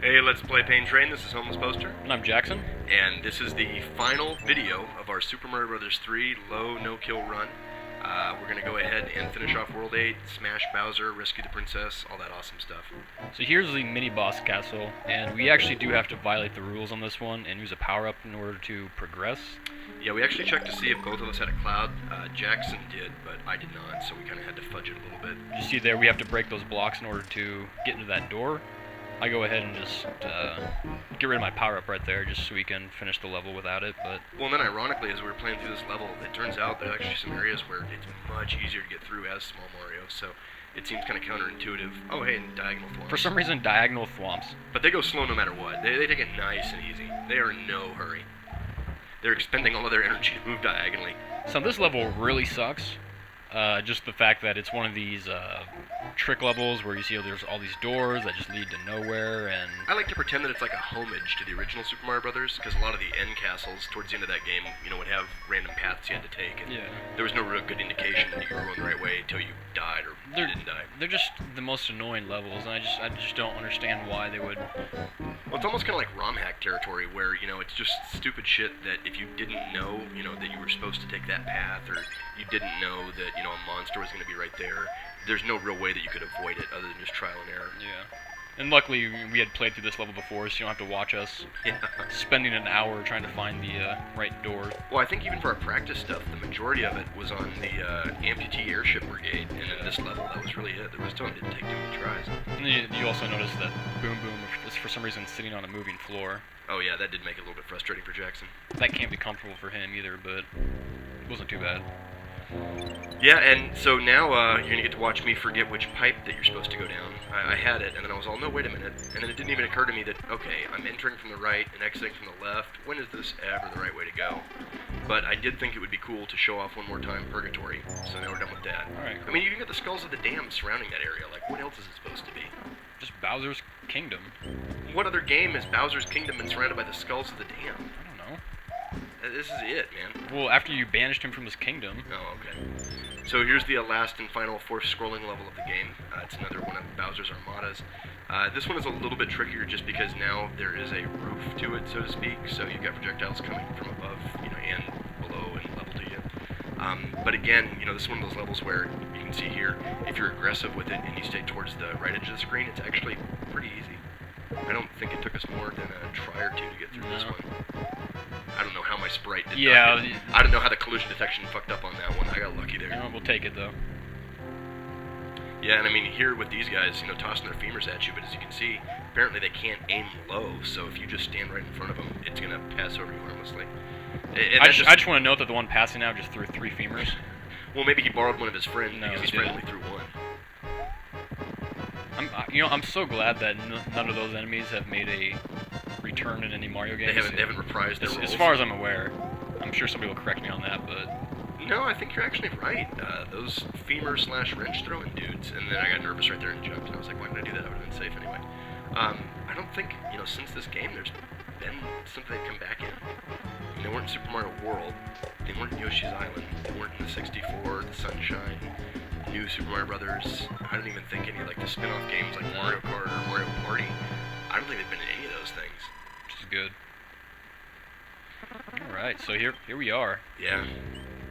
Hey, let's play Pain Train. This is Homeless Poster. And I'm Jackson. And this is the final video of our Super Mario Bros. 3 low no-kill run. We're going to go ahead and finish off World 8, smash Bowser, rescue the princess, all that awesome stuff. So here's the mini-boss castle, and we actually do have to violate the rules on this one and use a power-up in order to progress. Yeah, we actually checked to see if both of us had a cloud. Jackson did, but I did not, so we kind of had to fudge it a little bit. You see there, we have to break those blocks in order to get into that door. I go ahead and just get rid of my power-up right there, just so we can finish the level without it, but... Well, and then ironically, as we were playing through this level, it turns out there's actually some areas where it's much easier to get through as Small Mario, so it seems kind of counterintuitive. Oh, hey, and diagonal thwomps. For some reason, diagonal thwomps. But they go slow no matter what. They take it nice and easy. They are in no hurry. They're expending all of their energy to move diagonally. So this level really sucks. Just the fact that it's one of these trick levels where you see there's all these doors that just lead to nowhere, and... I like to pretend that it's like a homage to the original Super Mario Bros., because a lot of the end castles towards the end of that game, you know, would have random paths you had to take, and there was no real good indication that you were going the right way until you died or didn't die. They're just the most annoying levels, and I just don't understand why they would... Well, it's almost kind of like ROM hack territory, where, you know, it's just stupid shit that if you didn't know, you know, that you were supposed to take that path, or you didn't know that, you know, a monster was going to be right there, there's no real way that you could avoid it other than just trial and error. Yeah. And luckily, we had played through this level before, so you don't have to watch us spending an hour trying to find the right door. Well, I think even for our practice stuff, the majority of it was on the amputee airship brigade, and in this level, that was really it. The rest of them didn't take too many tries. And you also notice that Boom Boom is for some reason sitting on a moving floor. Oh yeah, that did make it a little bit frustrating for Jackson. That can't be comfortable for him either, but it wasn't too bad. Yeah, and so now you're going to get to watch me forget which pipe that you're supposed to go down. I had it, and then I was all, no, wait a minute. And then it didn't even occur to me that, okay, I'm entering from the right and exiting from the left. When is this ever the right way to go? But I did think it would be cool to show off one more time Purgatory, so now we're done with that. Alright, cool. I mean, you can get the skulls of the damned surrounding that area. Like, what else is it supposed to be? Just Bowser's Kingdom. What other game is Bowser's Kingdom and surrounded by the skulls of the damned? I don't know. This is it, man. Well, after you banished him from his kingdom. Oh, okay. So here's the last and final fourth scrolling level of the game. It's another one of Bowser's Armadas. This one is a little bit trickier just because now there is a roof to it, so to speak. So you've got projectiles coming from above, you know, and below and level to you. But again, you know, this is one of those levels where you can see here, if you're aggressive with it and you stay towards the right edge of the screen, it's actually pretty easy. I don't think it took us more than a try or two to get through this one. I don't know how my sprite did not hit. I don't know how the collision detection fucked up on that one. I got lucky there. Yeah, we'll take it, though. Yeah, and I mean, here with these guys, you know, tossing their femurs at you, but as you can see, apparently they can't aim low, so if you just stand right in front of them, it's going to pass over you harmlessly. I just want to note that the one passing out just threw 3 femurs. Well, maybe he borrowed one of his friends, No, because his friend only threw one. I'm so glad that none of those enemies have made a return in any Mario games. They haven't reprised their roles. As far as I'm aware. I'm sure somebody will correct me on that, but... No, I think you're actually right. Those femur/wrench throwing dudes, and then I got nervous right there and jumped, and I was like, why did I do that? I would have been safe anyway. I don't think, you know, since this game, there's been something they've come back in. They weren't in Super Mario World, they weren't in Yoshi's Island, they weren't in the 64, the Sunshine, New Super Mario Brothers. I don't even think any like the spin-off games like Mario Kart or Mario Party. I don't think they've been in any of those things. Which is good. Alright, so here we are. Yeah.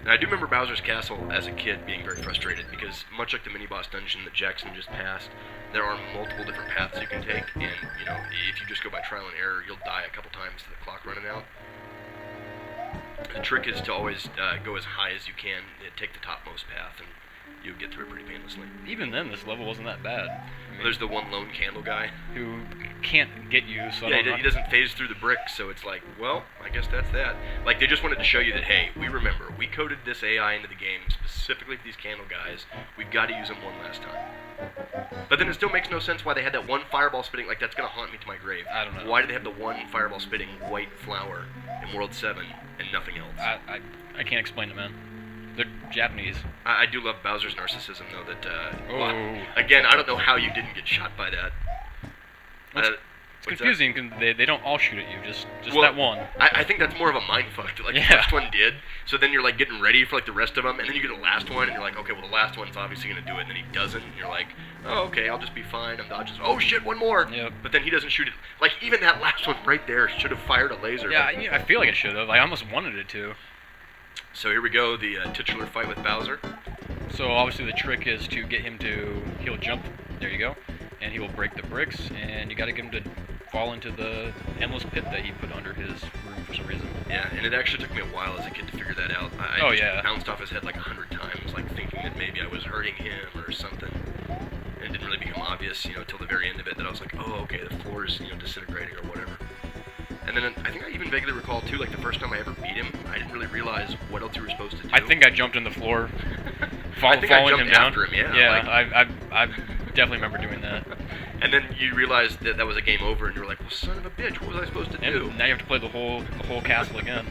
Now, I do remember Bowser's Castle as a kid being very frustrated because much like the mini-boss dungeon that Jackson just passed, there are multiple different paths you can take, and, you know, if you just go by trial and error, you'll die a couple times to the clock running out. The trick is to always go as high as you can, take the topmost path, and you'll get through it pretty painlessly. Even then, this level wasn't that bad. I mean, there's the one lone candle guy who can't get you, so yeah, he doesn't phase through the brick, so it's like, well, I guess that's that. Like, they just wanted to show you that, hey, we remember, we coded this AI into the game specifically for these candle guys. We've got to use them one last time. But then it still makes no sense why they had that one fireball spitting, like, that's going to haunt me to my grave. I don't know. Why did they have the one fireball spitting white flower in World 7 and nothing else? I can't explain it, man. They're Japanese. I do love Bowser's narcissism, though, that, oh. well, again, I don't know how you didn't get shot by that. What's confusing because they don't all shoot at you, just Well, that one. I think that's more of a mindfuck. Like, Yeah. the first one did, so then you're, like, getting ready for, like, the rest of them, and then you get the last one, and you're like, okay, well, the last one's obviously going to do it, and then he doesn't, and you're like, oh, okay, I'll just be fine, I'm dodging. Oh, shit, one more! Yep. But then he doesn't shoot it. Like, even that last one right there should have fired a laser. Yeah, but- I feel like it should have. I almost wanted it to. So here we go, the titular fight with Bowser. So obviously the trick is to get him to, he'll jump, there you go, and he will break the bricks, and you gotta get him to fall into the endless pit that he put under his room for some reason. Yeah, and it actually took me a while as a kid to figure that out. I Oh, just yeah. bounced off his head like 100 times, like thinking that maybe I was hurting him or something. And it didn't really become obvious, till the very end of it, that I was like, oh, okay, the floor is, disintegrating or whatever. And then I think I even vaguely recall, too, like the first time I ever beat him, I didn't really realize what else you were supposed to do. I think I jumped in the floor, I think I following jumped him down. after him, yeah. Yeah, I definitely remember doing that. And then you realized that that was a game over, and you were like, well, son of a bitch, what was I supposed to do? And now you have to play the whole castle again.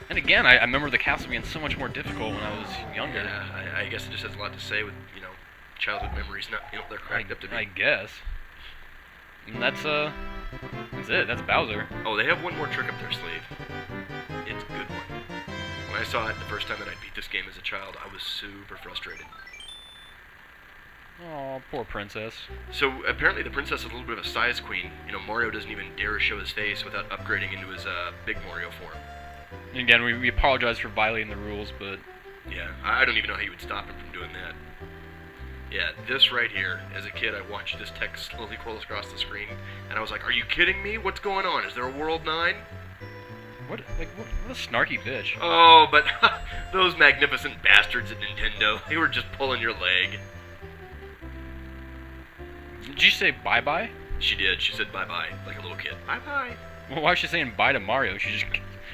And again, I remember the castle being so much more difficult when I was younger. Yeah, I guess it just has a lot to say with, childhood memories, not, they're cracked up to be. I guess. And that's it. That's Bowser. Oh, they have one more trick up their sleeve. It's a good one. When I saw it the first time that I beat this game as a child, I was super frustrated. Oh, poor princess. So apparently the princess is a little bit of a size queen. Mario doesn't even dare show his face without upgrading into his big Mario form. And again, we apologize for violating the rules, but Yeah, I don't even know how you would stop him from doing that. Yeah, this right here, as a kid, I watched this text slowly crawl across the screen, and I was like, are you kidding me? What's going on? Is there a World 9? what a snarky bitch. Oh, but those magnificent bastards at Nintendo, they were just pulling your leg. Did you say bye-bye? She did. She said bye-bye, like a little kid. Bye-bye. Well, why is she saying bye to Mario? She's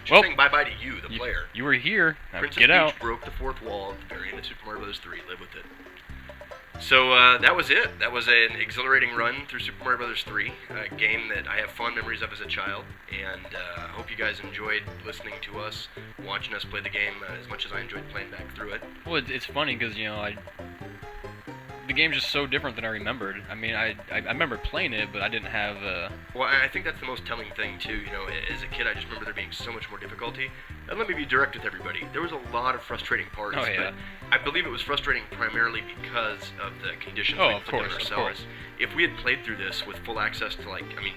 She's saying bye-bye to you, the player. You were here. Now Princess get Peach out. broke the fourth wall at the very end of Super Mario Bros. 3. Live with it. So that was it. That was an exhilarating run through Super Mario Bros. 3, a game that I have fond memories of as a child, and I hope you guys enjoyed listening to us, watching us play the game as much as I enjoyed playing back through it. Well, it's funny because the game's just so different than I remembered. I mean, I remember playing it, but I didn't have. Well, I think that's the most telling thing too. As a kid, I just remember there being so much more difficulty. And let me be direct with everybody. There was a lot of frustrating parts. Oh, yeah. But I believe it was frustrating primarily because of the conditions Oh, we of put on course, of ourselves. course. If we had played through this with full access to,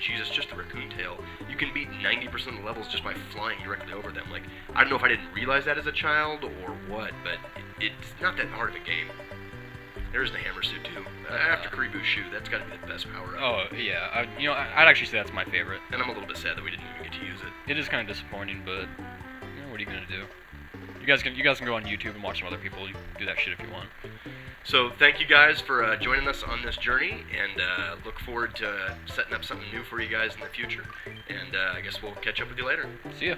Jesus, just the raccoon tail, you can beat 90% of the levels just by flying directly over them. I don't know if I didn't realize that as a child or what, but it's not that hard of a game. There's the hammer suit too. After Karibu's shoe, that's got to be the best power up. Oh yeah, I'd actually say that's my favorite. And I'm a little bit sad that we didn't even get to use it. It is kind of disappointing, but what are you gonna do? You guys can go on YouTube and watch some other people do that shit if you want. So thank you guys for joining us on this journey, and look forward to setting up something new for you guys in the future. And I guess we'll catch up with you later. See ya.